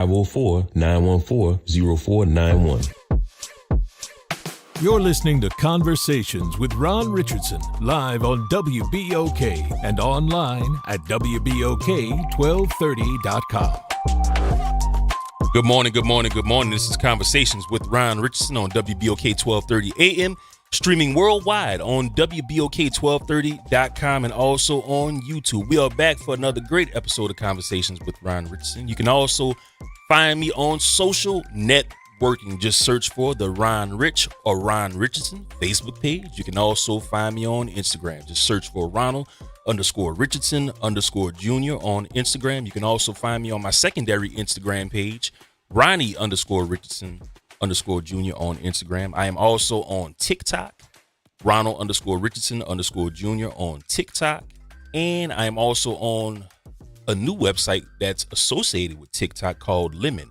504-914-0491. You're listening to Conversations with Ron Richardson, live on WBOK and online at WBOK1230.com. Good morning, good morning, good morning. This is Conversations with Ron Richardson on WBOK 1230 AM, streaming worldwide on WBOK1230.com and also on YouTube. We are back for another great episode of Conversations with Ron Richardson. You can also find me on social networking. Just search for the Ron Rich or Ron Richardson Facebook page. You can also find me on Instagram. Just search for Ronald_Richardson_Jr. on Instagram. You can also find me on my secondary Instagram page, Ronnie_Richardson_Jr. on Instagram. I am also on TikTok, Ronald_Richardson_Jr. on TikTok. And I am also on a new website that's associated with TikTok called Lemon.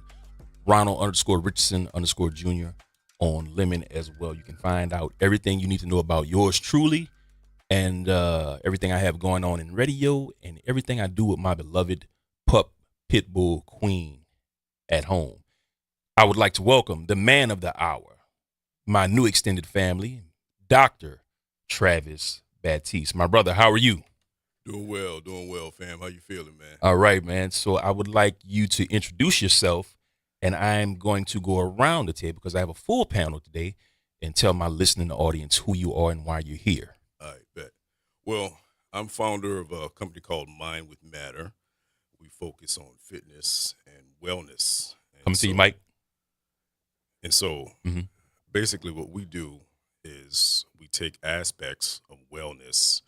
Ronald_Richardson_Jr. on Lemon as well. You can find out everything you need to know about yours truly and everything I have going on in radio and everything I do with my beloved pup Pitbull Queen at home. I would like to welcome the man of the hour, my new extended family, Dr. Travis Baptiste. My brother, how are you? Doing well, fam. How you feeling, man? All right, man. So I would like you to introduce yourself. And I'm going to go around the table because I have a full panel today and tell my listening audience who you are and why you're here. All right, bet. Well, I'm founder of a company called Mind with Matter. We focus on fitness and wellness. Come to you, Mike. And so basically what we do is we take aspects of wellness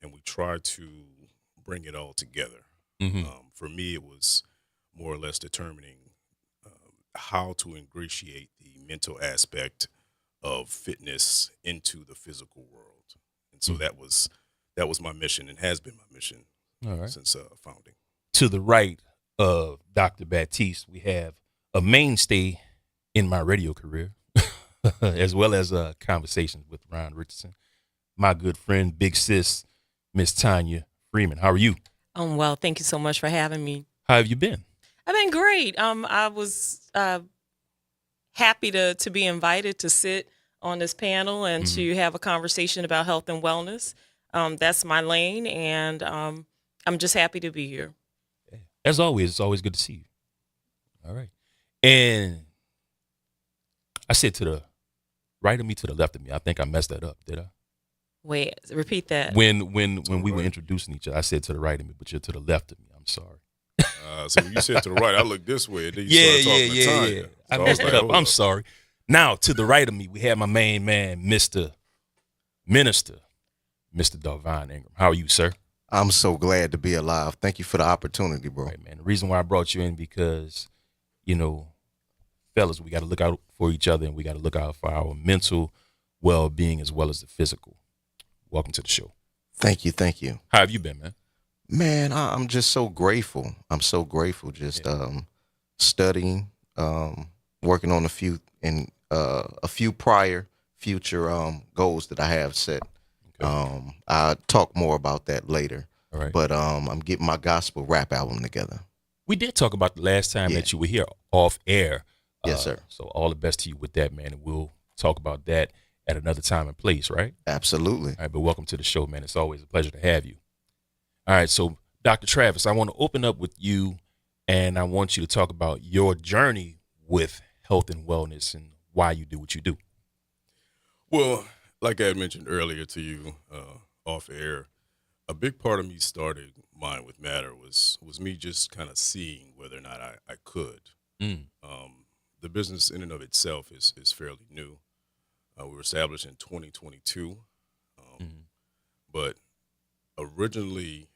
and we try to bring it all together. For me, it was more or less determining how to ingratiate the mental aspect of fitness into the physical world. And so that was my mission and has been my mission since founding. To the right of Dr. Baptiste, we have a mainstay in my radio career, as well as conversations with Ron Richardson, my good friend, big sis, Miss Tanya Freeman. How are you? I'm well. Thank you so much for having me. How have you been? I've been great. I was happy to be invited to sit on this panel and to have a conversation about health and wellness. That's my lane, and I'm just happy to be here. As always, it's always good to see you. All right. And I said to the right of me, to the left of me. I think I messed that up, did I? Wait, repeat that. When we were introducing each other, I said to the right of me, but you're to the left of me. I'm sorry. So when you said to the right, I looked this way, and then you started talking to Tanya. I So messed was it like, up. hold I'm sorry. Now, to the right of me, we have my main man, Mr. Minister, Mr. Darvon Ingram. How are you, sir? I'm so glad to be alive. Thank you for the opportunity, bro. All right, man. The reason why I brought you in because, fellas, we got to look out for each other and we got to look out for our mental well-being as well as the physical. Welcome to the show. Thank you. How have you been, man? Man, I'm just so grateful. I'm so grateful. Just studying, working on a few prior future goals that I have set. Okay. I'll talk more about that later. All right. But I'm getting my gospel rap album together. We did talk about the last time that you were here off air. Yes, sir. So all the best to you with that, man. And we'll talk about that at another time and place, right? Absolutely. All right, but welcome to the show, man. It's always a pleasure to have you. All right, so Dr. Travis, I want to open up with you, and I want you to talk about your journey with health and wellness and why you do what you do. Well, like I had mentioned earlier to you off air, a big part of me starting Mind with Matter was me just kind of seeing whether or not I could. The business in and of itself is fairly new. We were established in 2022, but originally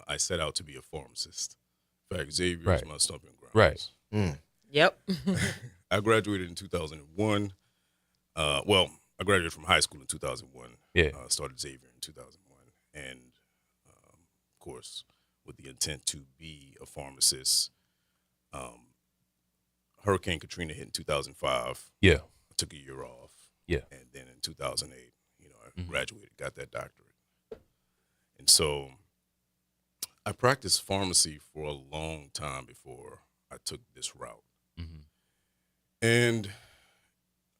I set out to be a pharmacist. In fact, Xavier is my stomping ground. Right. Yep. I graduated in 2001. I graduated from high school in 2001. Yeah. Started Xavier in 2001. And, of course, with the intent to be a pharmacist. Hurricane Katrina hit in 2005. Yeah. I took a year off. Yeah. And then in 2008, I graduated, got that doctorate. And so I practiced pharmacy for a long time before I took this route. Mm-hmm. And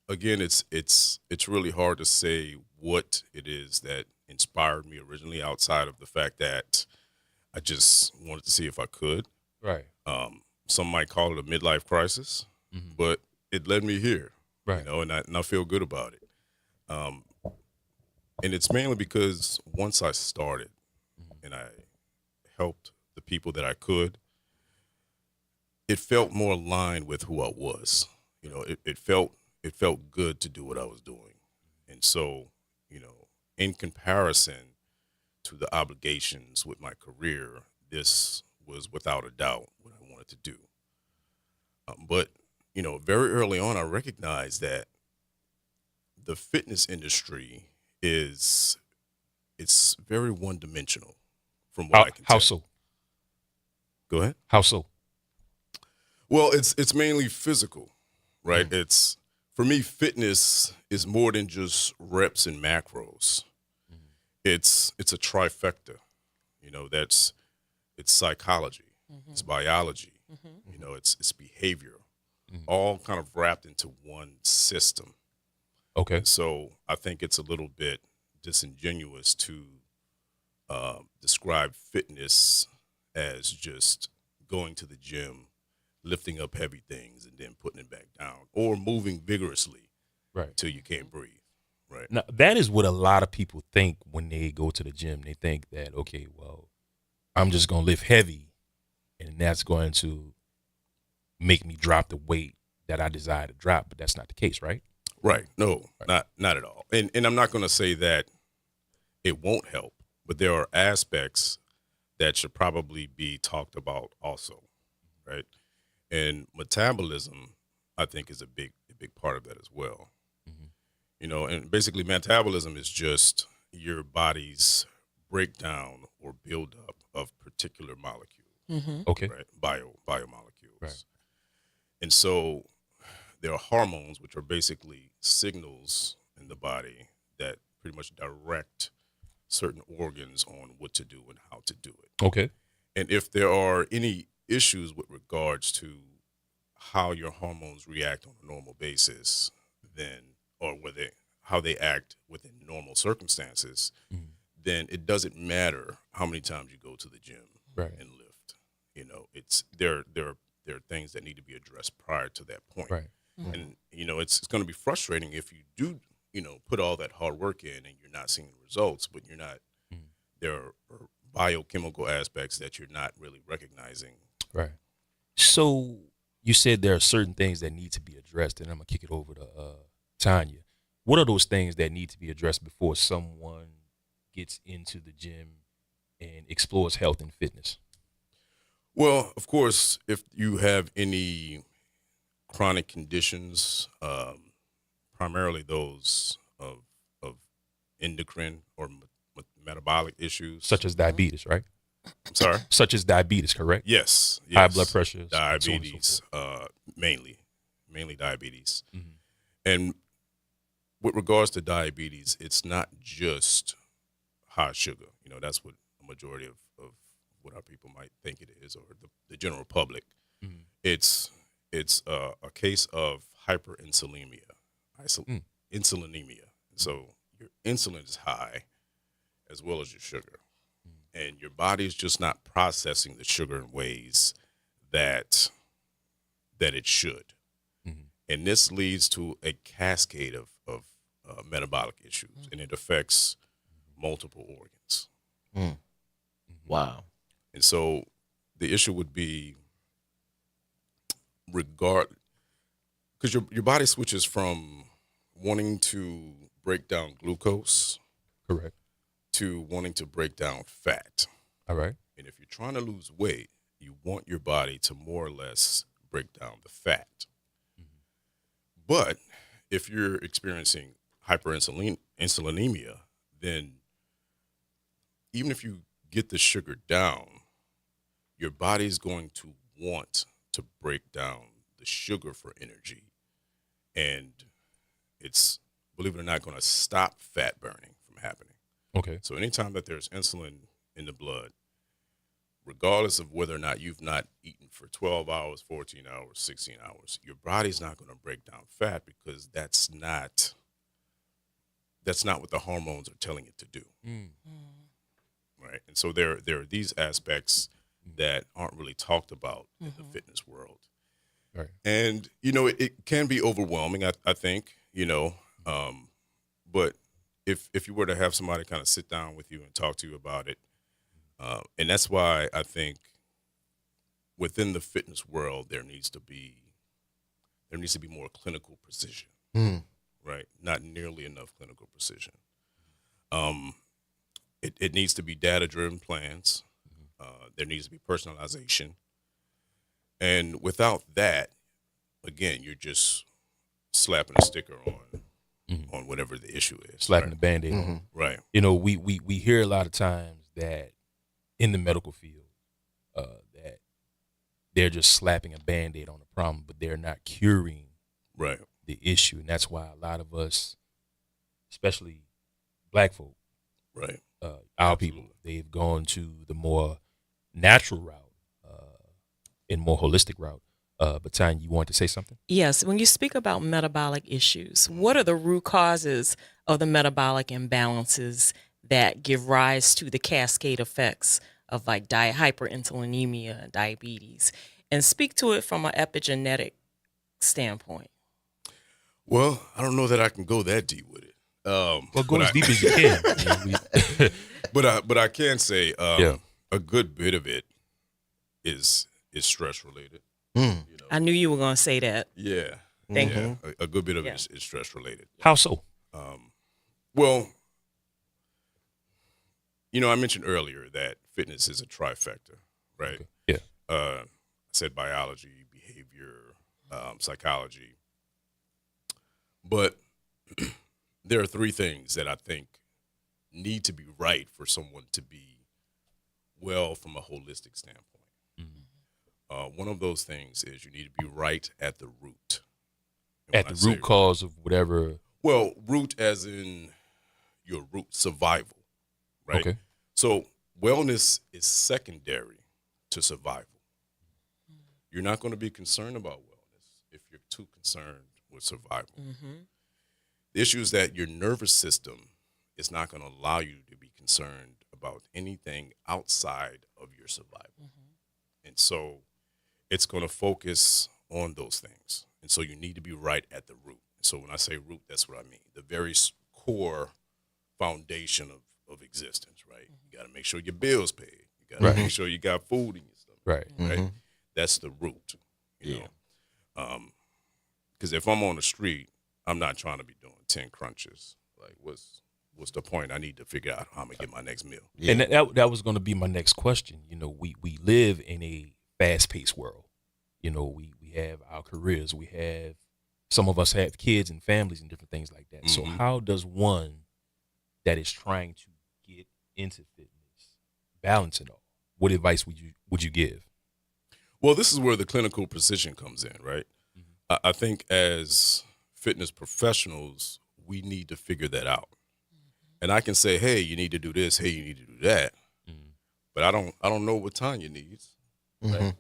again, it's really hard to say what it is that inspired me originally, outside of the fact that I just wanted to see if I could. Right. Some might call it a midlife crisis, Mm-hmm. but it led me here, Right. and I feel good about it. Um, and it's mainly because once I started and I helped the people that I could, it felt more aligned with who I was. It felt good to do what I was doing. And so, in comparison to the obligations with my career, this was without a doubt what I wanted to do. But, very early on, I recognized that the fitness industry it's very one dimensional from what I can How tell. so? Go ahead. How so? Well, it's mainly physical, right? It's for me, fitness is more than just reps and macros. It's a trifecta. It's psychology, it's biology, it's behavior, all kind of wrapped into one system. Okay. And so I think it's a little bit disingenuous to describe fitness as just going to the gym, lifting up heavy things, and then putting it back down, or moving vigorously Right. till you can't breathe. Right. Now, that is what a lot of people think when they go to the gym. They think that, okay, well, I'm just going to lift heavy, and that's going to make me drop the weight that I desire to drop. But that's not the case, right? Right. No, not at all. And I'm not going to say that it won't help, but there are aspects that should probably be talked about also, right? And metabolism, I think, is a big part of that as well. And basically metabolism is just your body's breakdown or buildup of particular molecules, Okay. right? Biomolecules. Right. And so there are hormones, which are basically signals in the body that pretty much direct certain organs on what to do and how to do it. Okay. And if there are any issues with regards to how your hormones react on a normal basis, then, or how they act within normal circumstances, then it doesn't matter how many times you go to the gym Right. and lift. It's there are things that need to be addressed prior to that point. Right. And it's going to be frustrating if you do put all that hard work in and you're not seeing the results, but you're not. There are biochemical aspects that you're not really recognizing. Right. So you said there are certain things that need to be addressed, and I'm gonna kick it over to Tanya. What are those things that need to be addressed before someone gets into the gym and explores health and fitness? Well, of course, if you have any chronic conditions, primarily those of endocrine or metabolic issues, Such as diabetes, right? I'm sorry. Such as diabetes, correct? Yes. High blood pressure, diabetes, mainly diabetes. Mm-hmm. And with regards to diabetes, it's not just high sugar. That's what a majority of what our people might think it is, or the general public. Mm-hmm. It's a case of hyperinsulinemia, insulinemia. So your insulin is high, as well as your sugar, and your body is just not processing the sugar in ways that it should. And this leads to a cascade of metabolic issues, and it affects multiple organs. Wow. And so the issue would be because your body switches from wanting to break down glucose Correct. to wanting to break down fat. All right. And if you're trying to lose weight, you want your body to more or less break down the fat. But if you're experiencing hyperinsulinemia, then even if you get the sugar down, your body's going to want to break down the sugar for energy. And it's, believe it or not, going to stop fat burning from happening. Okay. So anytime that there's insulin in the blood, regardless of whether or not you've not eaten for 12 hours, 14 hours, 16 hours, your body's not going to break down fat because that's not what the hormones are telling it to do. Right. And so there are these aspects that aren't really talked about in the fitness world. Right. And, it can be overwhelming, I think, but if you were to have somebody kind of sit down with you and talk to you about it, and that's why I think within the fitness world there needs to be more clinical precision, right? Not nearly enough clinical precision. It needs to be data-driven plans. There needs to be personalization, and without that, again, you're just slapping a sticker on whatever the issue is, Slapping right? the Band-Aid on. Right. We hear a lot of times that in the medical field that they're just slapping a Band-Aid on the problem, but they're not curing Right. the issue. And that's why a lot of us, especially black folk, Right. our people, they've gone to the more natural route and more holistic route. But Tanya, you want to say something? Yes, when you speak about metabolic issues, what are the root causes of the metabolic imbalances that give rise to the cascade effects of like hyperinsulinemia, diabetes, and speak to it from an epigenetic standpoint? Well, I don't know that I can go that deep with it. Well, go as deep as you can. But I can say Yeah. a good bit of it is stress related. I knew you were going to say that. Yeah. Thank yeah. you. A good bit of Yeah. it is stress related. How so? Well, I mentioned earlier that fitness is a trifecta, right? Okay. Yeah. I said biology, behavior, psychology. But there are three things that I think need to be right for someone to be well from a holistic standpoint. One of those things is you need to be right at the root. And At when the I say root cause of whatever. Well, root as in your root survival, right? Okay. So wellness is secondary to survival. You're not going to be concerned about wellness if you're too concerned with survival. The issue is that your nervous system is not going to allow you to be concerned about anything outside of your survival. And so it's going to focus on those things. And so you need to be right at the root. So when I say root, that's what I mean. The very core foundation of existence, right? You got to make sure your bills paid. You got to make sure you got food in your stomach. Right. Right. That's the root, you know. Because if I'm on the street, I'm not trying to be doing 10 crunches. Like, what's the point? I need to figure out how I'm going to get my next meal. And that was going to be my next question. We live in a fast-paced world. We have our careers. Some of us have kids and families and different things like that. So how does one that is trying to get into fitness balance it all? What advice would you give? Well, this is where the clinical precision comes in, right? I think as fitness professionals, we need to figure that out. And I can say, hey, you need to do this. Hey, you need to do that. But I don't know what Tanya needs. Right.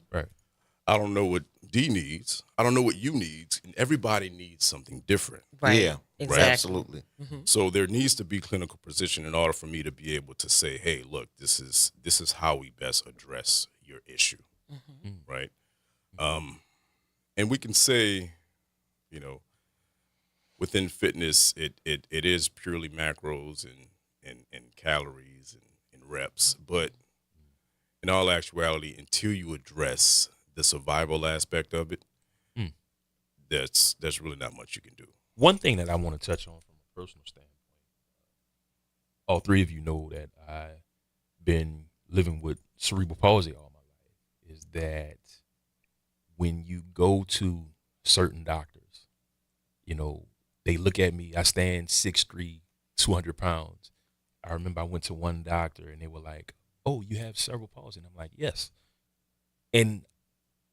I don't know what D needs. I don't know what you needs. And everybody needs something different. Right. Yeah, Exactly. absolutely. So there needs to be clinical precision in order for me to be able to say, hey, look, this is how we best address your issue. Right. And we can say, within fitness, it is purely macros and calories and reps. But in all actuality, until you address the survival aspect of it, there's really not much you can do. One thing that I want to touch on from a personal standpoint, all three of you know that I've been living with cerebral palsy all my life, is that when you go to certain doctors, they look at me, I stand 6'3", 200 pounds. I remember I went to one doctor and they were like, oh, you have cerebral palsy? And I'm like, yes. And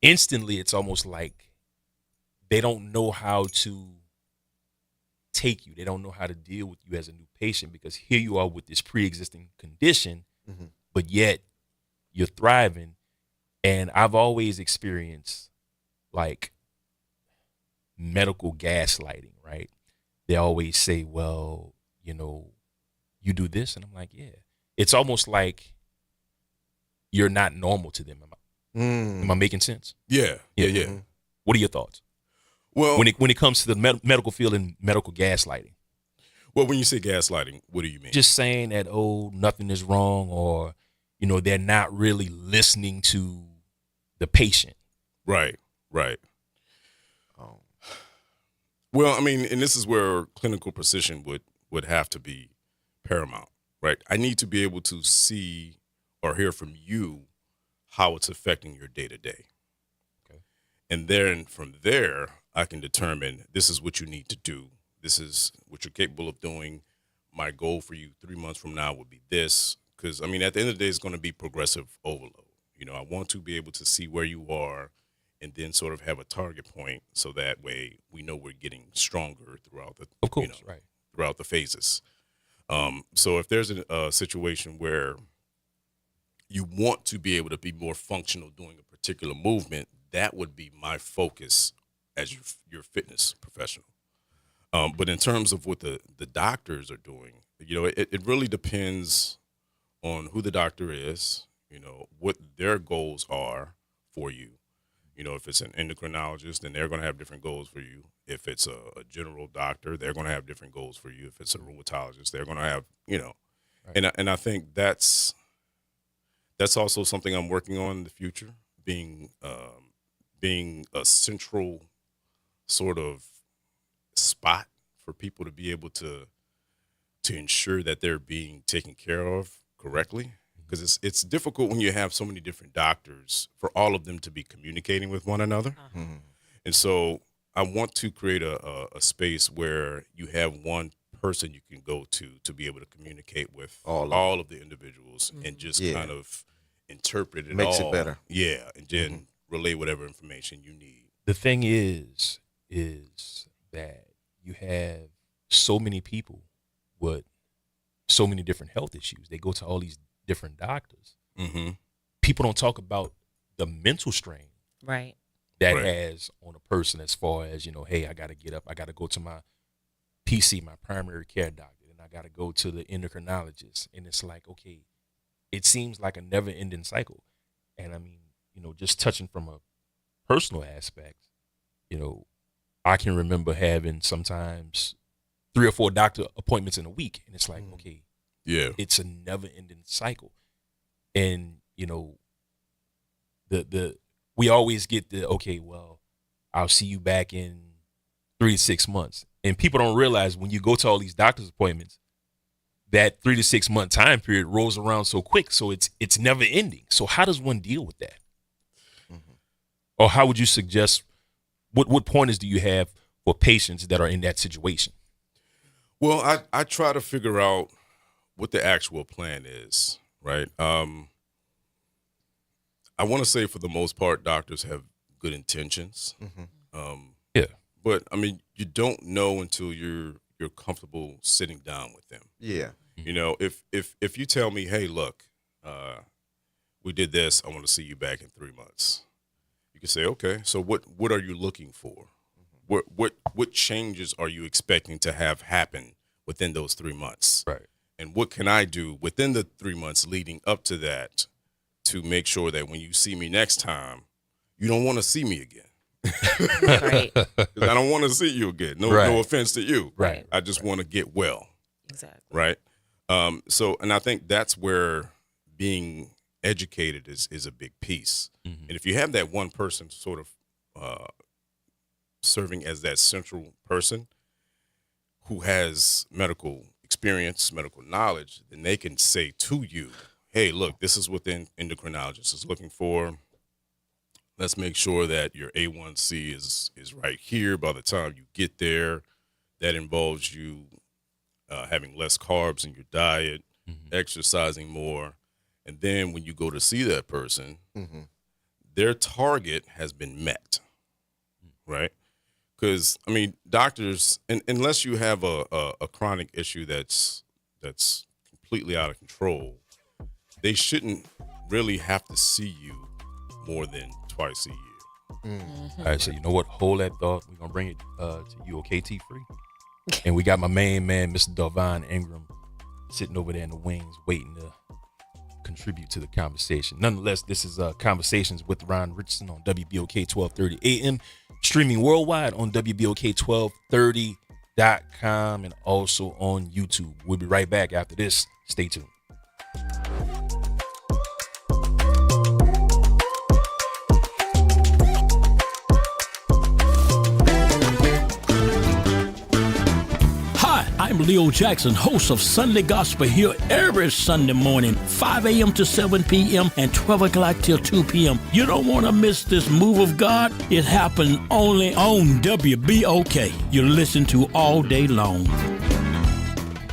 instantly it's almost like they don't know how to take you. They don't know how to deal with you as a new patient, because here you are with this pre-existing condition, but yet you're thriving. And I've always experienced like medical gaslighting, right? They always say, well, you do this. And I'm like, yeah. It's almost like you're not normal to them. Am I making sense? Yeah. What are your thoughts? Well, When it comes to the medical field and medical gaslighting? well, when you say gaslighting, what do you mean? Just saying that, oh, nothing is wrong, or, they're not really listening to the patient. Right. Well, I mean, and this is where clinical precision would have to be paramount, right? I need to be able to see or hear from you how it's affecting your day to day. Okay. And then from there, I can determine this is what you need to do. This is what you're capable of doing. My goal for you 3 months from now would be this. Because, I mean, at the end of the day, it's going to be progressive overload. I want to be able to see where you are and then sort of have a target point so that way we know we're getting stronger throughout the, Of course, right. throughout the phases. So if there's a situation where you want to be able to be more functional doing a particular movement, that would be my focus as your fitness professional. But in terms of what the doctors are doing, it really depends on who the doctor is, what their goals are for you. If it's an endocrinologist, then they're going to have different goals for you. If it's a general doctor, they're going to have different goals for you. If it's a rheumatologist, they're going to have, Right. and I think that's also something I'm working on in the future, being a central sort of spot for people to be able to ensure that they're being taken care of correctly. Because it's difficult when you have so many different doctors for all of them to be communicating with one another. And so I want to create a space where you have one person you can go to be able to communicate with all of the individuals and just kind of interpret it Makes all. it better. Yeah, and then relay whatever information you need. The thing is that you have so many people with so many different health issues. They go to all these different doctors. Mm-hmm. People don't talk about the mental strain Right. that Right. has on a person as far as, hey, I got to get up. I got to go to my PC, my primary care doctor, and I got to go to the endocrinologist. And it's like, okay, it seems like a never ending cycle. And I mean, just touching from a personal aspect, I can remember having sometimes 3 or 4 doctor appointments in a week. And it's like, okay, Yeah. it's a never ending cycle. And, we always get okay, well, I'll see you back in 3 to 6 months. And people don't realize when you go to all these doctor's appointments, that 3 to 6 month time period rolls around so quick. So it's never ending. So how does one deal with that? Or how would you suggest, what pointers do you have for patients that are in that situation? Well, I try to figure out what the actual plan is, right? I want to say for the most part, doctors have good intentions. Yeah. But I mean, you don't know until you're comfortable sitting down with them. Yeah. If you tell me, hey, look, we did this, I want to see you back in 3 months. You can say, okay, so what are you looking for? What changes are you expecting to have happen within those 3 months? Right. And what can I do within the 3 months leading up to that to make sure that when you see me next time, you don't want to see me again? Right. 'Cause I don't want to see you again. No offense to you. Right. I just want to get well. Exactly. Right. And I think that's where being educated is a big piece. Mm-hmm. And if you have that one person sort of serving as that central person who has medical experience, medical knowledge, then they can say to you, hey, look, this is what the endocrinologist is looking for. Let's make sure that your A1C is right here by the time you get there. That involves you having less carbs in your diet, exercising more. And then when you go to see that person, their target has been met, right? Because, I mean, doctors, unless you have a chronic issue that's completely out of control, they shouldn't really have to see you more than twice a year. All right, so you know what? Hold that thought. We're gonna bring it to you, okay, T Free. And we got my main man, Mr. Delvon Ingram, sitting over there in the wings, waiting to contribute to the conversation. Nonetheless, this is Conversations with Ron Richardson on WBOK 1230 AM, streaming worldwide on WBOK1230.com and also on YouTube. We'll be right back after this. Stay tuned. I'm Leo Jackson, host of Sunday Gospel here every Sunday morning, 5 a.m. to 7 p.m. and 12 o'clock till 2 p.m. You don't want to miss this move of God. It happens only on WBOK. You listen to all day long.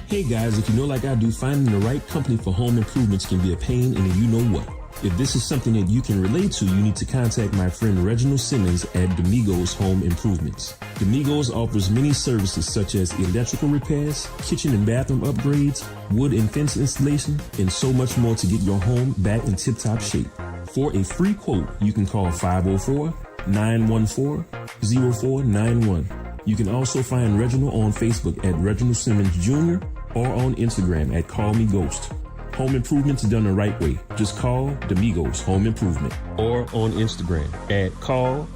Hey guys, if you know like I do, finding the right company for home improvements can be a pain in the you know what. If this is something that you can relate to, you need to contact my friend Reginald Simmons at Domingos Home Improvements. Domingos offers many services such as electrical repairs, kitchen and bathroom upgrades, wood and fence installation, and so much more to get your home back in tip-top shape. For a free quote, you can call 504-914-0491. You can also find Reginald on Facebook at Reginald Simmons Jr. or on Instagram at Call Me Ghost. Home improvements done the right way. Just call Domingos Home Improvement. Or on Instagram at call_me_ghost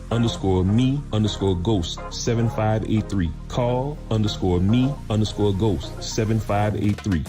7583. Call_me_ghost 7583.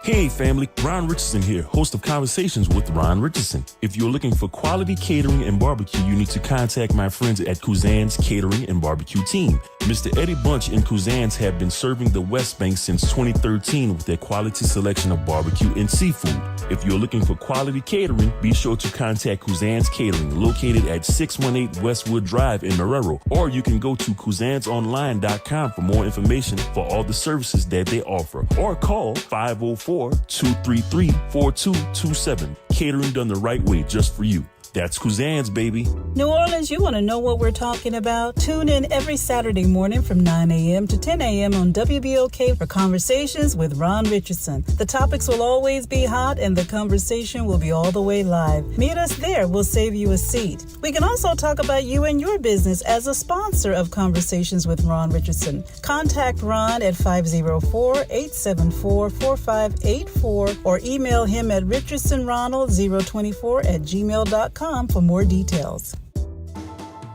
Hey family, Ron Richardson here, host of Conversations with Ron Richardson. If you're looking for quality catering and barbecue, you need to contact my friends at Kuzan's Catering and Barbecue Team. Mr. Eddie Bunch and Kuzan's have been serving the West Bank since 2013 with their quality selection of barbecue and seafood. If you're looking for quality catering, be sure to contact Kuzan's Catering, located at 618 Westwood Drive in Marrero, or you can go to kuzansonline.com for more information for all the services that they offer, or call 504-233-4227. Catering done the right way just for you. That's Kuzan's, baby. New Orleans, you want to know what we're talking about? Tune in every Saturday morning from 9 a.m. to 10 a.m. on WBOK for Conversations with Ron Richardson. The topics will always be hot and the conversation will be all the way live. Meet us there. We'll save you a seat. We can also talk about you and your business as a sponsor of Conversations with Ron Richardson. Contact Ron at 504-874-4584 or email him at richardsonronald024@gmail.com for more details.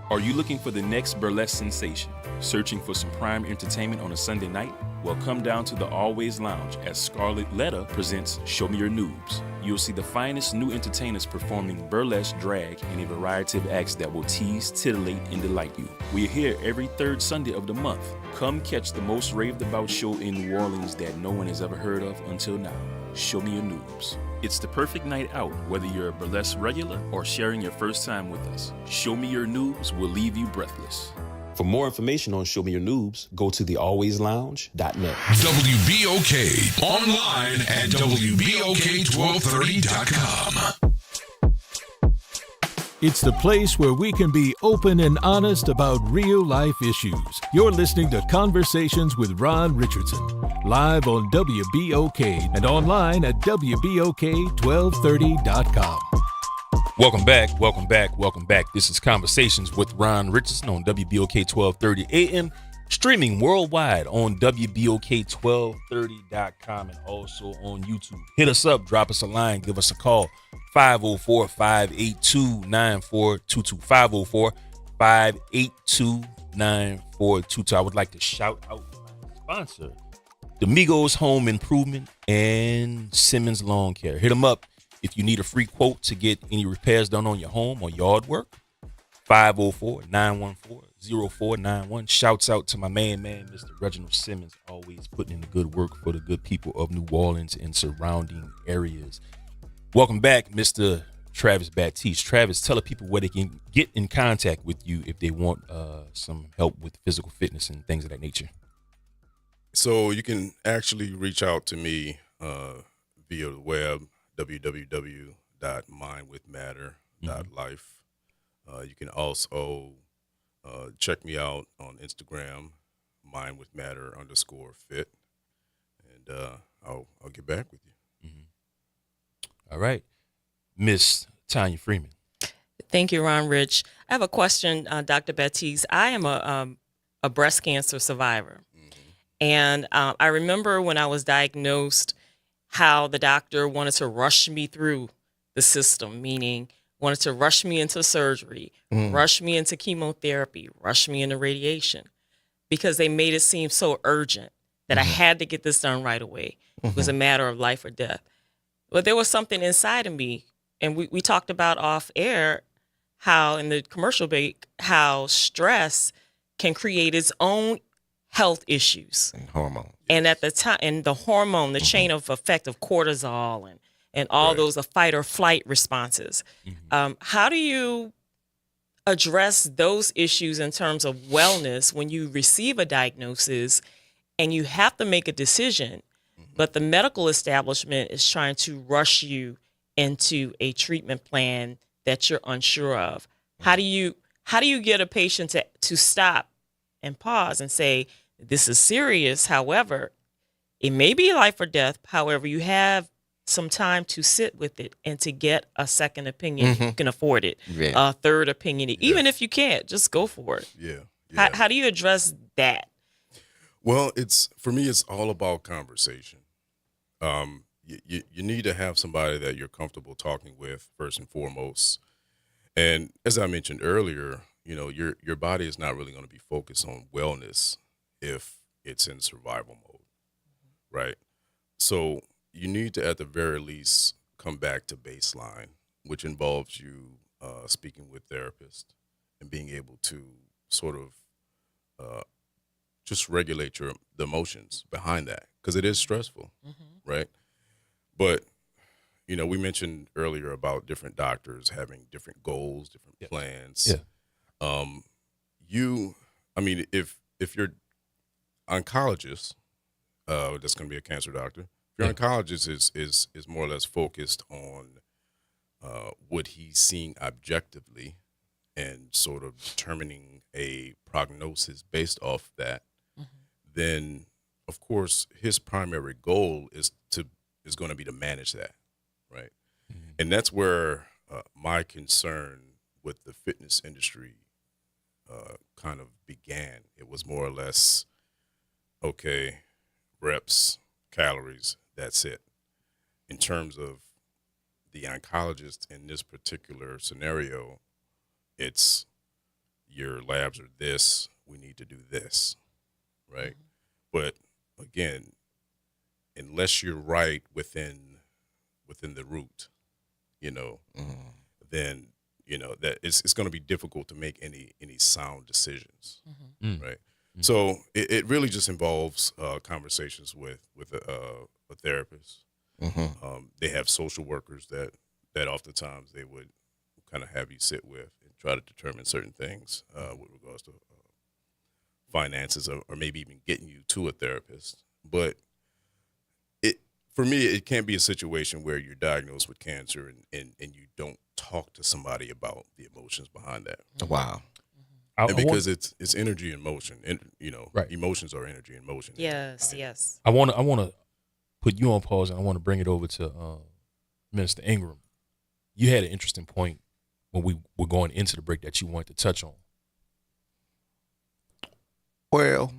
Are you looking for the next burlesque sensation? Searching for some prime entertainment on a Sunday night? Well, come down to the Always Lounge as Scarlett Letta presents Show Me Your Noobs. You'll see the finest new entertainers performing burlesque, drag, and a variety of acts that will tease, titillate, and delight you. We're here every third Sunday of the month. Come catch the most raved about show in New Orleans that no one has ever heard of until now. Show Me Your Noobs. It's the perfect night out, whether you're a burlesque regular or sharing your first time with us. Show Me Your Noobs will leave you breathless. For more information on Show Me Your Noobs, go to thealwayslounge.net. WBOK online at WBOK1230.com. It's the place where we can be open and honest about real life issues. You're listening to Conversations with Ron Richardson, live on WBOK and online at WBOK1230.com. Welcome back. This is Conversations with Ron Richardson on WBOK 1230 AM, streaming worldwide on WBOK1230.com and also on YouTube. Hit us up, drop us a line, give us a call, 504-582-9422, 504-582-9422. I would like to shout out my sponsor, Domingos Home Improvement and Simmons Lawn Care. Hit them up if you need a free quote to get any repairs done on your home or yard work. 504-914-0491. Shouts out to my man, Mr. Reginald Simmons, always putting in the good work for the good people of New Orleans and surrounding areas. Welcome back, Mr. Travis Baptiste. Travis, tell the people where they can get in contact with you if they want some help with physical fitness and things of that nature. So you can actually reach out to me via the web, www.mindwithmatter.life. You can also check me out on Instagram, mindwithmatter_fit, and I'll get back with you. Mm-hmm. All right. Miss Tanya Freeman. Thank you, Ron Rich. I have a question, Dr. Baptiste. I am a breast cancer survivor. And I remember when I was diagnosed how the doctor wanted to rush me through the system, meaning wanted to rush me into surgery, rush me into chemotherapy, rush me into radiation, because they made it seem so urgent that I had to get this done right away. It was a matter of life or death. But there was something inside of me, and we talked about off air how in the commercial break, how stress can create its own health issues. And hormone. And at the time, and the hormone, the chain of effect of cortisol and all Right. those fight or flight responses. How do you address those issues in terms of wellness when you receive a diagnosis and you have to make a decision, but the medical establishment is trying to rush you into a treatment plan that you're unsure of? How do you get a patient to stop and pause and say, this is serious. However, it may be life or death. However, you have some time to sit with it and to get a second opinion if you can afford it, Yeah. a third opinion. Even if you can't, just go for it. Yeah. How do you address that? Well, for me, it's all about conversation. You need to have somebody that you're comfortable talking with first and foremost. And as I mentioned earlier, your body is not really going to be focused on wellness if it's in survival mode, right? So you need to, at the very least, come back to baseline, which involves you speaking with therapists and being able to sort of just regulate the emotions behind that, because it is stressful, right? But we mentioned earlier about different doctors having different goals, different plans. Yeah. If you're oncologist, that's going to be a cancer doctor. If your oncologist is more or less focused on what he's seeing objectively and sort of determining a prognosis based off that, then of course his primary goal is going to be to manage that, right? And that's where my concern with the fitness industry kind of began. It was more or less, okay, reps, calories, that's it. In terms of the oncologist in this particular scenario, it's your labs are this, we need to do this, right? But again, unless you're right within the root, then that it's going to be difficult to make any sound decisions, right? So it really just involves conversations with a therapist. They have social workers that oftentimes they would kind of have you sit with and try to determine certain things with regards to finances or maybe even getting you to a therapist. But for me, it can't be a situation where you're diagnosed with cancer and you don't talk to somebody about the emotions behind that. Wow. And because it's energy and motion, and Right. emotions are energy and motion. Yes, yes. I want to put you on pause, and I want to bring it over to Minister Ingram. You had an interesting point when we were going into the break that you wanted to touch on. Well,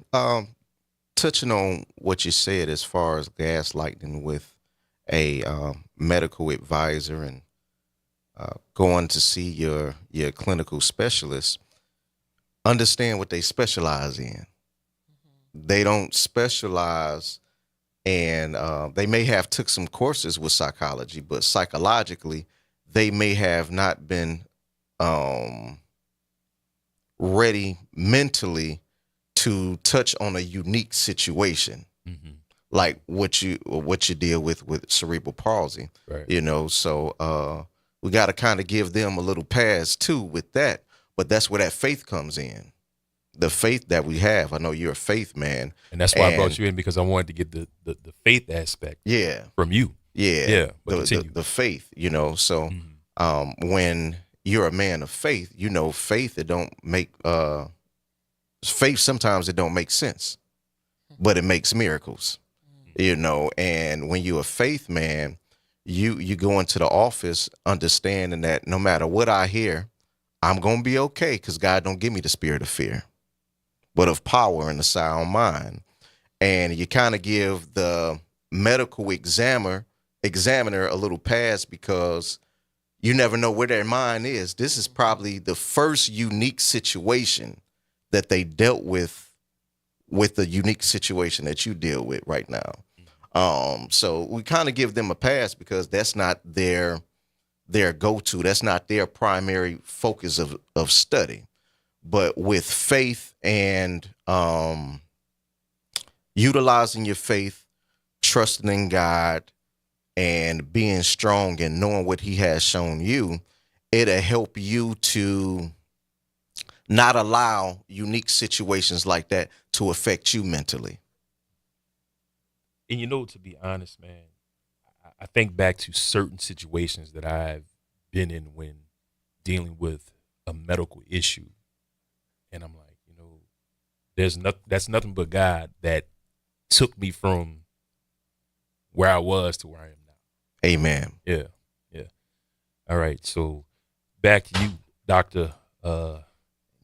touching on what you said as far as gaslighting with a medical advisor and going to see your clinical specialist, understand what they specialize in. They don't specialize, and they may have took some courses with psychology, but psychologically, they may have not been ready mentally to touch on a unique situation, like what you deal with cerebral palsy. Right. So we got to kind of give them a little pass too with that. But that's where that faith comes in. The faith that we have. I know you're a faith man. And that's why I brought you in, because I wanted to get the faith aspect from you. Yeah. Yeah. But continue. The faith, So when you're a man of faith, faith, it don't make faith, sometimes it don't make sense, but it makes miracles. And when you're a faith man, you go into the office understanding that no matter what I hear, I'm gonna be okay because God don't give me the spirit of fear, but of power and a sound mind. And you kind of give the medical examiner a little pass because you never know where their mind is. This is probably the first unique situation that they dealt with the unique situation that you deal with right now. So we kind of give them a pass because that's not their go-to. That's not their primary focus of study. But with faith and utilizing your faith, trusting in God, and being strong and knowing what He has shown you, it'll help you to not allow unique situations like that to affect you mentally. And to be honest, man, I think back to certain situations that I've been in when dealing with a medical issue, and I'm like, that's nothing but God that took me from where I was to where I am now. Amen. Yeah. All right, so back to you, Dr.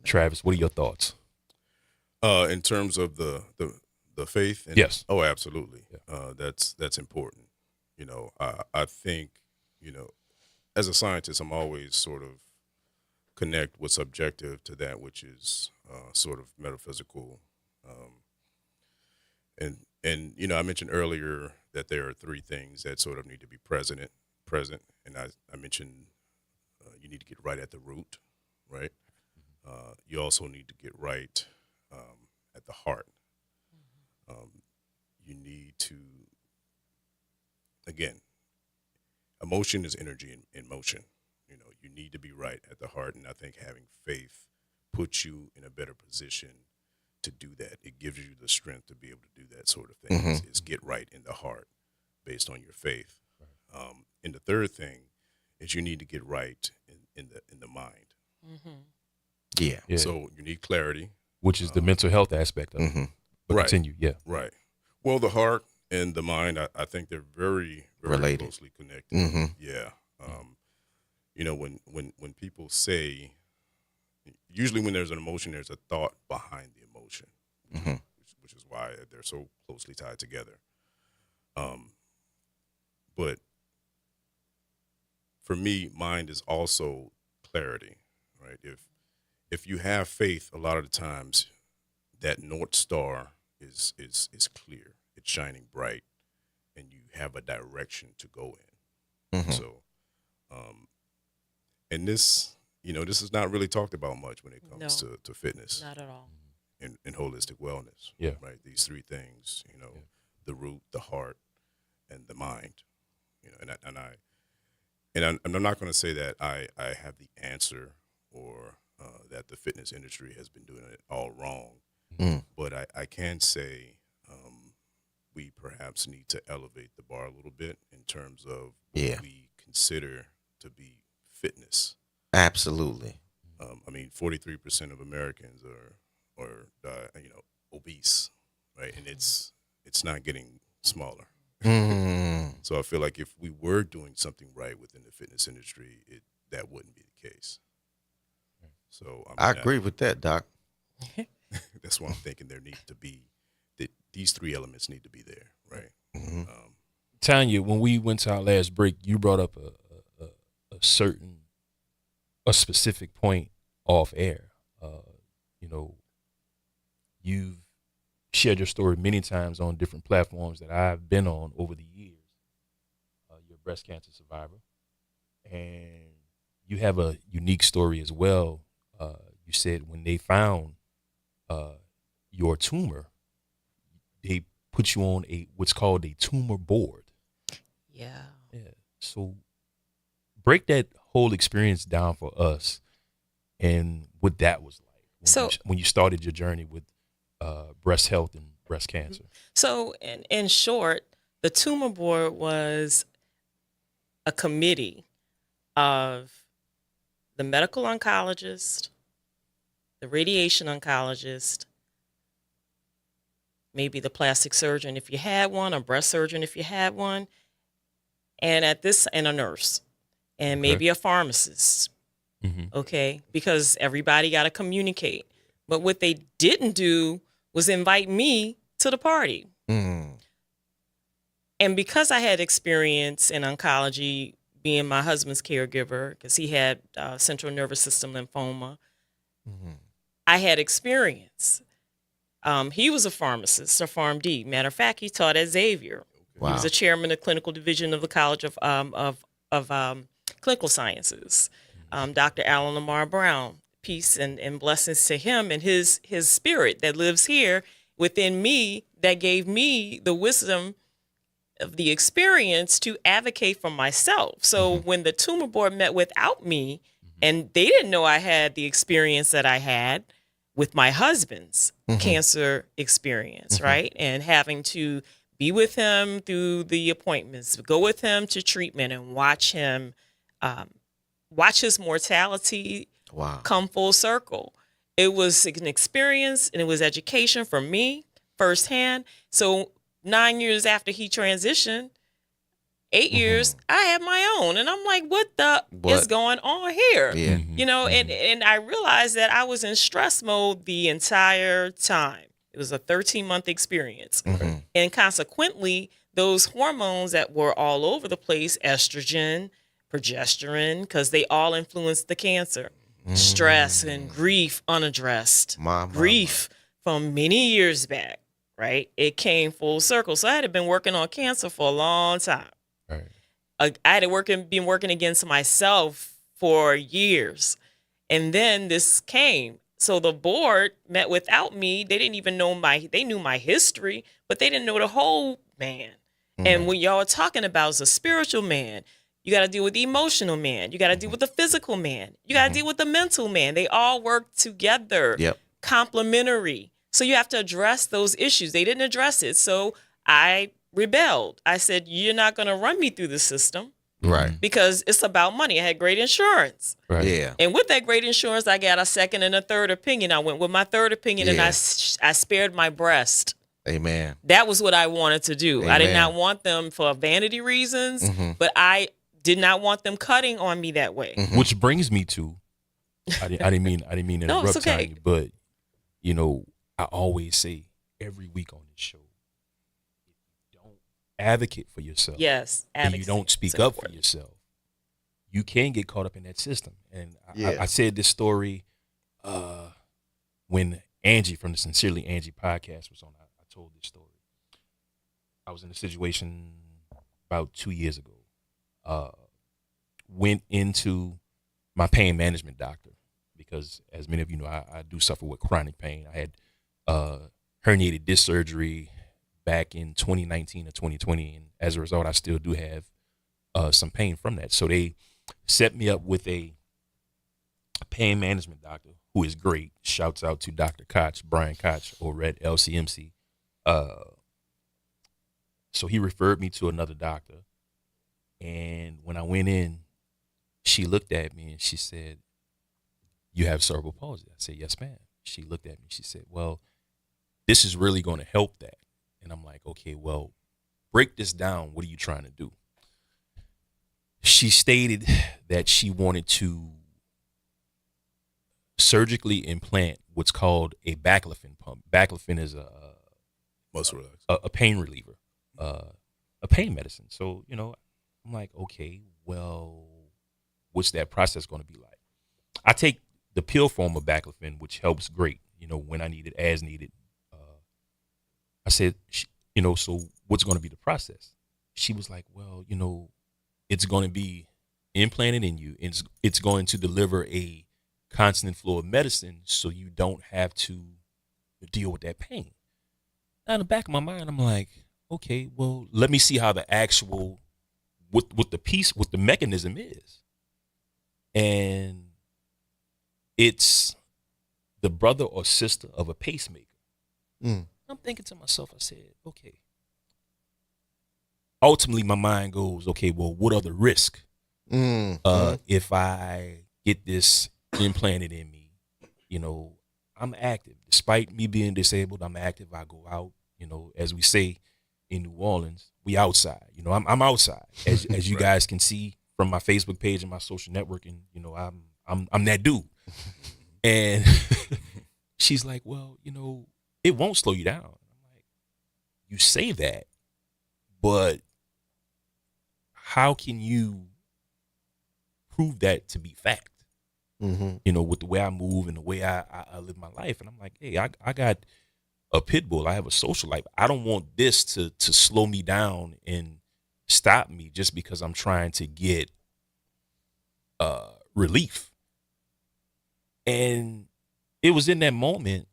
Travis. What are your thoughts? In terms of the faith, Yes. Oh, absolutely. Yeah. That's important. I think, as a scientist, I'm always sort of connect what's objective to that which is sort of metaphysical. And I mentioned earlier that there are three things that sort of need to be present, and I mentioned you need to get right at the root, right? You also need to get right at the heart. You need to, again, emotion is energy in motion. You need to be right at the heart, and I think having faith puts you in a better position to do that. It gives you the strength to be able to do that sort of thing. Mm-hmm. Is get right in the heart based on your faith. And the third thing is you need to get right in the mind. Yeah. Yeah. So you need clarity, Which is the mental health aspect of it. Mm-hmm. But Right. continue, yeah. right? Well, the heart and the mind, I think they're very, very Related. closely connected. Mm-hmm. Yeah. When people say, usually when there's an emotion, there's a thought behind the emotion, Mm-hmm. which is why they're so closely tied together. But for me, mind is also clarity, right? If you have faith, a lot of the times that North Star is clear. It's shining bright, and you have a direction to go in. Mm-hmm. So, and this is not really talked about much when it comes No. to fitness Not at all. and holistic wellness. Yeah. Right. These three things, the root, the heart, and the mind. And I'm not going to say that I have the answer or that the fitness industry has been doing it all wrong. Mm. But I can say we perhaps need to elevate the bar a little bit in terms of Yeah. what we consider to be fitness. Absolutely. 43% of Americans are obese, right? And it's not getting smaller. Mm. So I feel like if we were doing something right within the fitness industry, that wouldn't be the case. So I agree with that, Doc. That's why I'm thinking there need to be these three elements need to be there, right? Mm-hmm. Tanya, when we went to our last break, you brought up a specific point off air. You've shared your story many times on different platforms that I've been on over the years. You're a breast cancer survivor, and you have a unique story as well. You said when they found your tumor, they put you on what's called a tumor board. Yeah. Yeah. So break that whole experience down for us and what that was like when you started your journey with breast health and breast cancer. So in short, the tumor board was a committee of the medical oncologist, the radiation oncologist, maybe the plastic surgeon if you had one, or breast surgeon if you had one, and a nurse, and maybe a pharmacist. Okay, because everybody got to communicate. But what they didn't do was invite me to the party. And because I had experience in oncology, being my husband's caregiver, because he had central nervous system lymphoma, I had experience. He was a pharmacist, a PharmD. Matter of fact, he taught at Xavier. Wow. He was a chairman of the clinical division of the College of Clinical Sciences. Dr. Alan Lamar Brown, peace and blessings to him and his spirit that lives here within me, that gave me the wisdom of the experience to advocate for myself. So when the tumor board met without me, and they didn't know I had the experience that I had with my husband's cancer experience, right? And having to be with him through the appointments, go with him to treatment, and watch him, watch his mortality come full circle. It was an experience, and it was education for me firsthand. So 9 years after he transitioned, 8 years, I had my own. And I'm like, what is going on here? Yeah. You know, and I realized that I was in stress mode the entire time. It was a 13-month experience. And consequently, those hormones that were all over the place, estrogen, progesterone, because they all influenced the cancer. Stress and grief unaddressed. Grief from many years back, right? It came full circle. So I had been working on cancer for a long time. Right. I had been working against myself for years. And then this came. So the board met without me. They didn't even know they knew my history, but they didn't know the whole man. And what y'all are talking about is a spiritual man. You got to deal with the emotional man. You got to deal with the physical man. You got to deal with the mental man. They all work together, complementary. So you have to address those issues. They didn't address it. So I rebelled. I said, you're not going to run me through the system. Right. Because it's about money. I had great insurance. Right. Yeah. And with that great insurance, I got a second and a third opinion. I went with my third opinion, and I spared my breast. Amen. That was what I wanted to do. I did Amen. not want them for vanity reasons, but I did not want them cutting on me that way. Which brings me to, I didn't mean to No, it's interrupt okay. Tanya, but you know, I always say every week on this show, if you don't advocate for yourself, Yes, and you don't advocacy speak is up for important. yourself, you can get caught up in that system. And Yeah. I said this story when Angie from the Sincerely Angie podcast was on. I told this story. I was in a situation about 2 years ago. Went into my pain management doctor because, as many of you know, I do suffer with chronic pain. I had herniated disc surgery back in 2019 or 2020, and as a result, I still do have some pain from that. So they set me up with a pain management doctor who is great. Shouts out to Dr. Koch, Brian Koch, over at LCMC. So he referred me to another doctor. And when I went in, she looked at me and she said, "You have cerebral palsy." I said, "Yes, ma'am." She looked at me. She said, "Well, this is really going to help that." And I'm like, "Okay, well, break this down. What are you trying to do?" She stated that she wanted to surgically implant what's called a baclofen pump. Baclofen is Muscle relax. a pain reliever, a pain medicine. So, you know, I'm like, okay, well, what's that process going to be like? I take the pill form of baclofen, which helps great, you know, when I need it, as needed. I said, you know, so what's going to be the process? She was like, well, you know, it's going to be implanted in you. It's going to deliver a constant flow of medicine so you don't have to deal with that pain. Now, in the back of my mind, I'm like, okay, well, let me see how the actual, what the mechanism is. And it's the brother or sister of a pacemaker. I'm thinking to myself, I said, okay. Ultimately, my mind goes, okay, well, what are the risks? If I get this implanted in me, you know, I'm active. Despite me being disabled, I'm active. I go out, you know, as we say in New Orleans, we outside. You know, I'm outside, as you guys can see from my Facebook page and my social networking. You know, I'm that dude. And she's like, well, you know, it won't slow you down. I'm like, you say that, but how can you prove that to be fact? You know, with the way I move and the way I live my life. And I'm like, hey, I got a pit bull. I have a social life. I don't want this to slow me down and stop me just because I'm trying to get relief. And it was in that moment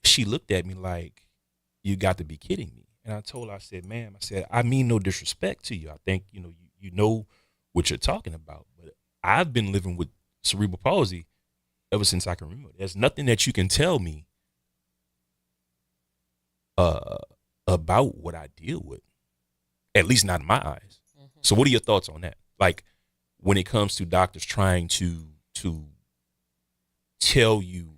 she looked at me like, you got to be kidding me. And I told her, I said, ma'am, I said, I mean no disrespect to you. I think, you know, you know what you're talking about. But I've been living with cerebral palsy ever since I can remember. There's nothing that you can tell me about what I deal with, at least not in my eyes. So what are your thoughts on that? Like, when it comes to doctors trying to tell you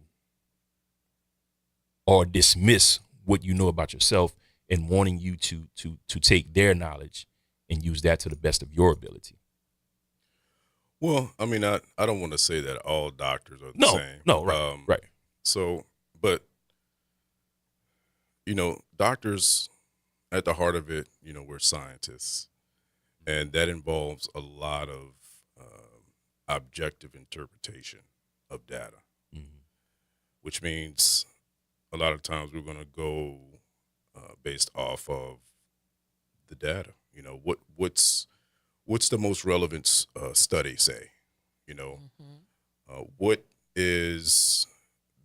or dismiss what you know about yourself and wanting you to take their knowledge and use that to the best of your ability. Well, I mean, I don't want to say that all doctors are the same. No, right, right. So, but, you know, doctors, at the heart of it, you know, we're scientists. And that involves a lot of objective interpretation of data, which means a lot of times we're going to go based off of the data. You know, what's the most relevant study say? You know, what is,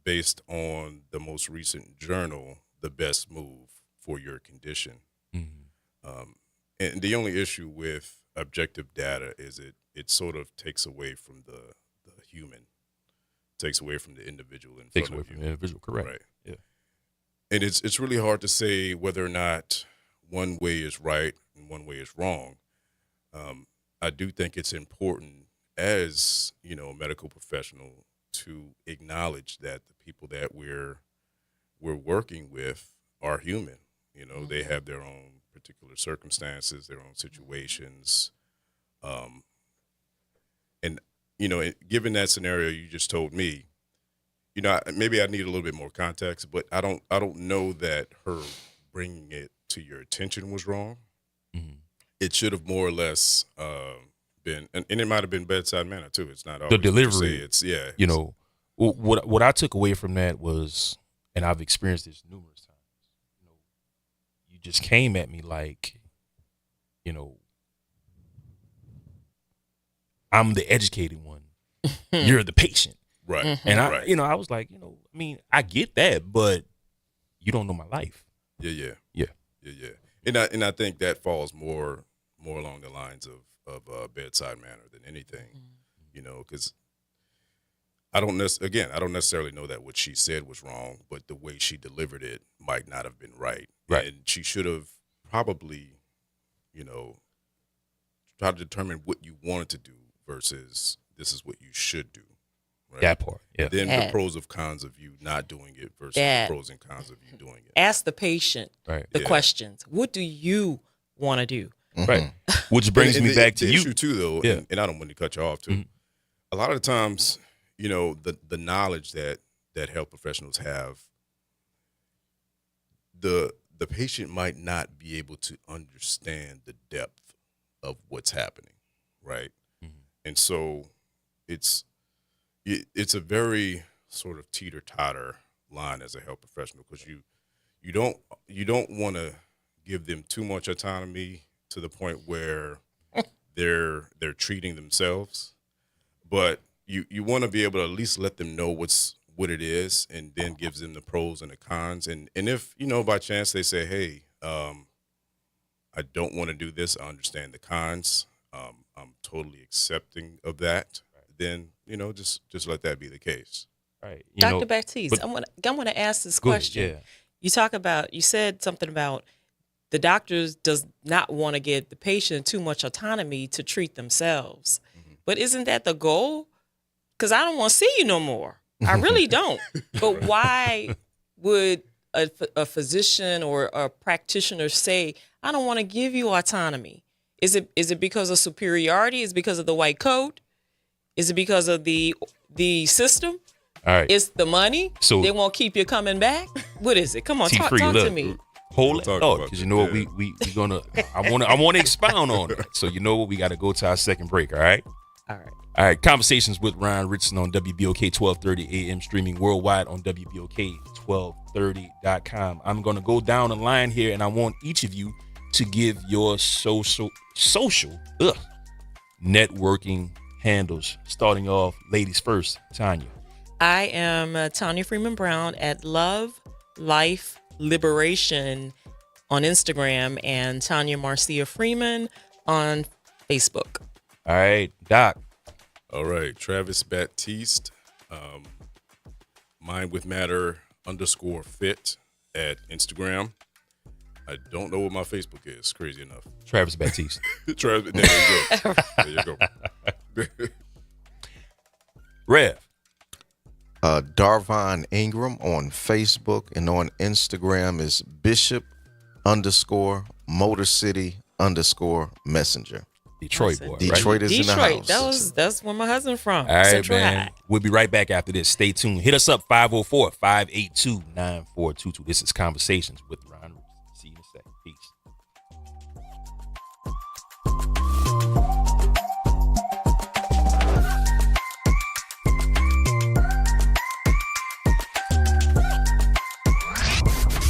based on the most recent journal, the best move for your condition? And the only issue with objective data is it sort of takes away from the human, takes away from the individual in Takes front away of you. from the individual, correct? Right. Yeah. And it's really hard to say whether or not one way is right and one way is wrong. I do think it's important, as, you know, a medical professional, to acknowledge that the people that we're working with are human. You know, they have their own particular circumstances, their own situations. And, you know, given that scenario you just told me, you know, maybe I need a little bit more context, but I don't know that her bringing it to your attention was wrong. It should have more or less been, and it might have been bedside manner too. It's not always The delivery. It's, yeah. You know, what I took away from that was, and I've experienced this numerous times, you know, you just came at me like, you know, I'm the educated one. You're the patient. Right. And right. you know, I was like, you know, I mean, I get that, but you don't know my life. Yeah. Yeah. And I think that falls more along the lines of bedside manner than anything, you know, because I don't necessarily know that what she said was wrong, but the way she delivered it might not have been right. Right. And she should have probably, you know, tried to determine what you wanted to do versus this is what you should do. Right? That part. Yeah. Then Yeah. the pros and cons of you not doing it versus Yeah. the pros and cons of you doing it. Ask the patient Right. the Yeah. questions. What do you want to do? Right. Which brings And me back to the you. issue too, though, Yeah. and I don't want to cut you off too. A lot of the times, you know, the knowledge that health professionals have, the patient might not be able to understand the depth of what's happening, right? And so it's a very sort of teeter-totter line as a health professional, because you don't want to give them too much autonomy to the point where they're treating themselves, but you want to be able to at least let them know what it is, and then gives them the pros and the cons. And if, you know, by chance they say, hey, I don't want to do this, I understand the cons, I'm totally accepting of that, then, you know, just let that be the case. Right. Dr. Baptiste, I want to ask this question. Yeah. You said something about the doctors does not want to give the patient too much autonomy to treat themselves. But isn't that the goal? Because I don't want to see you no more. I really don't. But why would a physician or a practitioner say, I don't want to give you autonomy? Is it because of superiority? Is it because of the white coat? Is it because of the system? All right. It's the money? So they won't keep you coming back? What is it? Come on, talk to me. Hold We'll it. talk Oh, about because you that, know what yeah. we gonna I wanna expound on it. So you know what, we gotta go to our second break, all right? All right. All right, Conversations with Ryan Richardson on WBOK 1230 AM, streaming worldwide on WBOK1230.com. I'm going to go down the line here, and I want each of you to give your social networking handles. Starting off, ladies first, Tanya. I am Tanya Freeman Brown at Love Life Liberation on Instagram and Tanya Marcia Freeman on Facebook. All right, Doc. All right, Travis Baptiste, Mind with Matter _fit at Instagram. I don't know what my Facebook is, crazy enough. Travis Baptiste. Travis, there you go. There you go. Rev. Darvon Ingram on Facebook, and on Instagram is Bishop _Motor City _Messenger. Detroit boy, Detroit right? is in the house. That's where my husband's from. All right, Central man. High. We'll be right back after this. Stay tuned. Hit us up 504-582-9422. This is Conversations with Ron Richardson. See you in a second. Peace.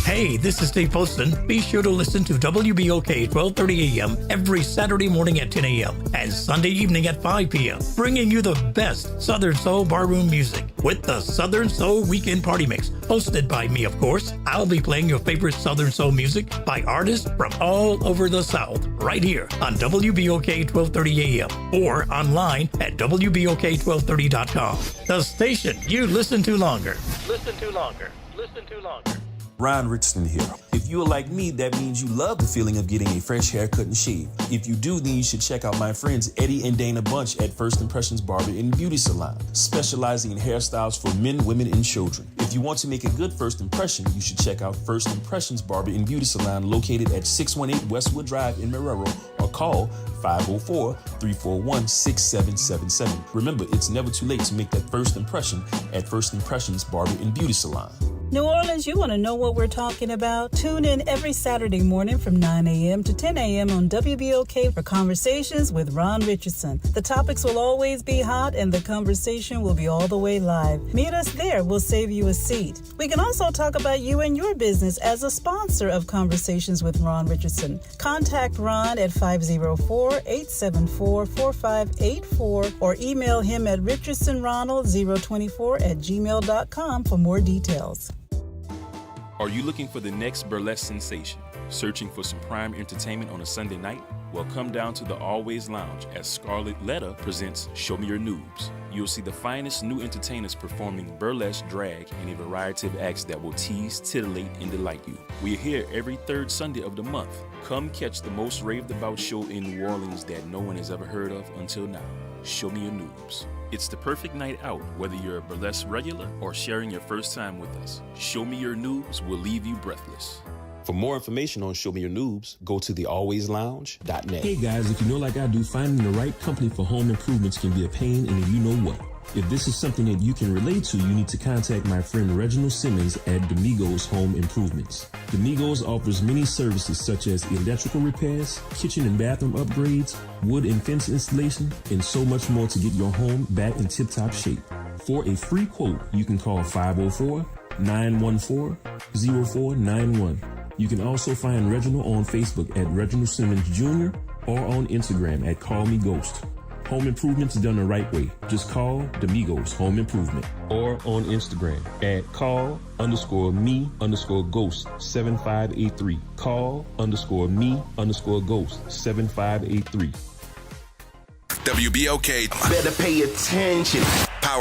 Hey, this is Steve Poston. Be sure to listen to WBOK 1230 AM every Saturday morning at 10 a.m. and Sunday evening at 5 p.m., bringing you the best Southern Soul barroom music with the Southern Soul Weekend Party Mix, hosted by me, of course. I'll be playing your favorite Southern Soul music by artists from all over the South, right here on WBOK 1230 AM or online at WBOK1230.com. The station you listen to longer. Listen to longer. Listen to longer. Ryan Richardson here. If you are like me, that means you love the feeling of getting a fresh haircut and shave. If you do, then you should check out my friends Eddie and Dana Bunch at First Impressions Barber and Beauty Salon, specializing in hairstyles for men, women, and children. If you want to make a good first impression, you should check out First Impressions Barber and Beauty Salon, located at 618 Westwood Drive in Marrero, or call 504-341-6777. Remember, it's never too late to make that first impression at First Impressions Barber and Beauty Salon. New Orleans, you want to know what we're talking about? Tune in every Saturday morning from 9 a.m. to 10 a.m. on WBOK for Conversations with Ron Richardson. The topics will always be hot and the conversation will be all the way live. Meet us there. We'll save you a seat. We can also talk about you and your business as a sponsor of Conversations with Ron Richardson. Contact Ron at 504-874-4584 or email him at richardsonronald024@gmail.com for more details. Are you looking for the next burlesque sensation? Searching for some prime entertainment on a Sunday night? Well, come down to the Always Lounge as Scarlett Letta presents Show Me Your Noobs. You'll see the finest new entertainers performing burlesque, drag, and a variety of acts that will tease, titillate, and delight you. We are here every third Sunday of the month. Come catch the most raved about show in New Orleans that no one has ever heard of until now. Show Me Your Noobs. It's the perfect night out, whether you're a burlesque regular or sharing your first time with us. Show Me Your Noobs will leave you breathless. For more information on Show Me Your Noobs, go to thealwayslounge.net. Hey guys, if you know like I do, finding the right company for home improvements can be a pain in the you-know-what. If this is something that you can relate to, you need to contact my friend Reginald Simmons at Domingos Home Improvements. Domingos offers many services such as electrical repairs, kitchen and bathroom upgrades, wood and fence installation, and so much more to get your home back in tip-top shape. For a free quote, you can call 504-914-0491. You can also find Reginald on Facebook at Reginald Simmons Jr. or on Instagram at Call Me Ghost. Home improvements done the right way. Just call Domingos Home Improvement. Or on Instagram at call_me_ghost 7583. Call_me_ghost 7583. WBOK. Better pay attention. Powered